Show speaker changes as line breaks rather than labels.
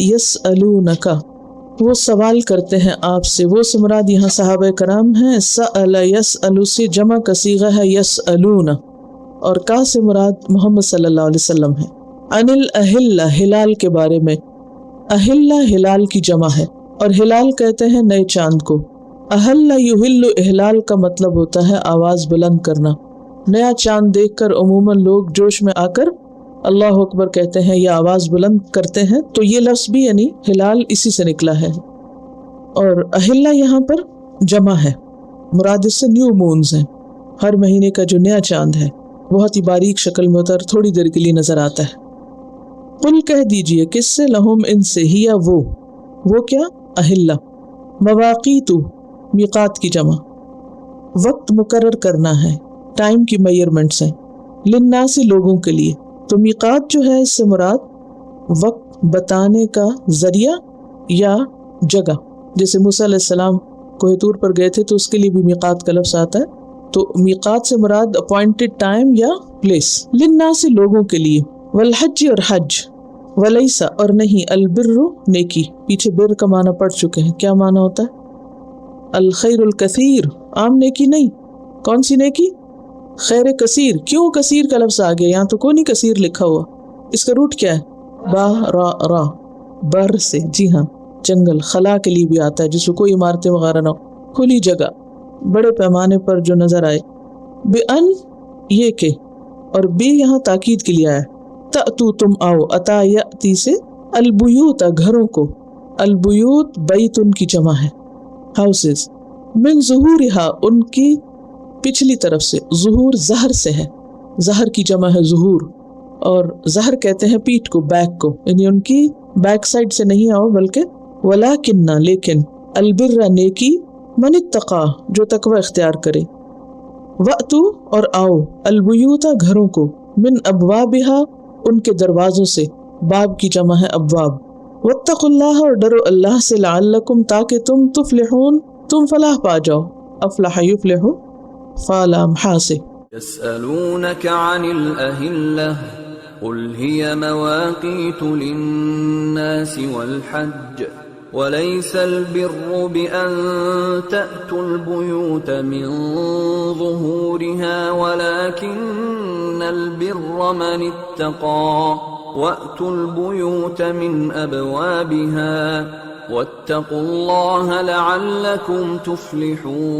یسألونک، وہ سوال کرتے ہیں آپ سے، وہ سے مراد یہاں صحابہ کرام ہیں، سأل یسأل سے جمع کا صیغہ ہے یسألون، اور کا سے مراد محمد صلی اللہ علیہ وسلم ہے، عن الاہلہ ہلال کے بارے میں، اہلہ ہلال کی جمع ہے، اور ہلال کہتے ہیں نئے چاند کو، اہل یہل اہلال کا مطلب ہوتا ہے آواز بلند کرنا، نیا چاند دیکھ کر عموماً لوگ جوش میں آ کر اللہ اکبر کہتے ہیں یا آواز بلند کرتے ہیں، تو یہ لفظ بھی یعنی ہلال اسی سے نکلا ہے، اور اہلہ یہاں پر جمع ہے، مراد اس سے نیو مونز ہیں، ہر مہینے کا جو نیا چاند ہے بہت ہی باریک شکل میں ہوتا ہے اور تھوڑی دیر کے لیے نظر آتا ہے۔ قل کہہ دیجئے، کس سے، لہم ان سے، ہی وہ کیا، اہلہ، مواقیت میقات کی جمع، وقت مقرر کرنا ہے، ٹائم کی میئرمنٹس ہیں، للناس لوگوں کے لیے، تو میقات جو ہے اس سے مراد وقت بتانے کا ذریعہ یا جگہ، جیسے موسیٰ علیہ السلام کوہ طور پر گئے تھے تو اس کے لیے بھی میقات کا لفظ آتا ہے، تو میقات سے مراد اپوائنٹڈ ٹائم یا پلیس، للناس لوگوں کے لیے، والحج اور حج، ولیسا اور نہیں، البر نیکی، پیچھے بر کا معنی پڑھ چکے ہیں، کیا معنی ہوتا ہے، الخیر الکثیر، عام نیکی نہیں، کون سی نیکی، خیر کثیر، کیوں کثیر کا لفظ آ گیا، یہاں تو کوئی نہیں کثیر لکھا ہوا، اس کا روٹ کیا ہے، با را را، بر سے، جی ہاں، جنگل، خلا کے لیے بھی آتا ہے جس کو کوئی عمارتیں وغیرہ نہ ہو، کھلی جگہ، بڑے پیمانے پر جو نظر آئے، بِأَن یہ کہ، اور بی یہاں تاکید کے لیے آیا، تأتو تم آؤ، اتا یأتی سے، البیوت گھروں کو، البیوت بیت ان کی جمع ہے، ہاؤسز، من ظہورہا ان کی پچھلی طرف سے، ظہور زہر سے ہے، زہر کی جمع ہے ظہور، اور زہر کہتے ہیں پیٹھ کو، بیک کو، یعنی ان کی بیک سائڈ سے نہیں آؤ بلکہ ولیکن لیکن، البر نیکی، من اتقا جو تقوی اختیار کرے، وَأْتُو اور آؤ، البیوت گھروں کو، من ابوابہا ان کے دروازوں سے، باب کی جمع ہے ابواب، واتقوا اللہ اور ڈرو اللہ سے، لعلکم تاکہ تم، تفلحون تم فلاح پا جاؤ، افلح یفلح، فالام حاصل۔
يسألونك عن الأهلة قل هي مواقيت للناس والحج وليس البر بأن تأتوا البيوت من ظهورها ولكن البر من اتقى وأتوا البيوت من أبوابها واتقوا الله لعلكم تفلحون۔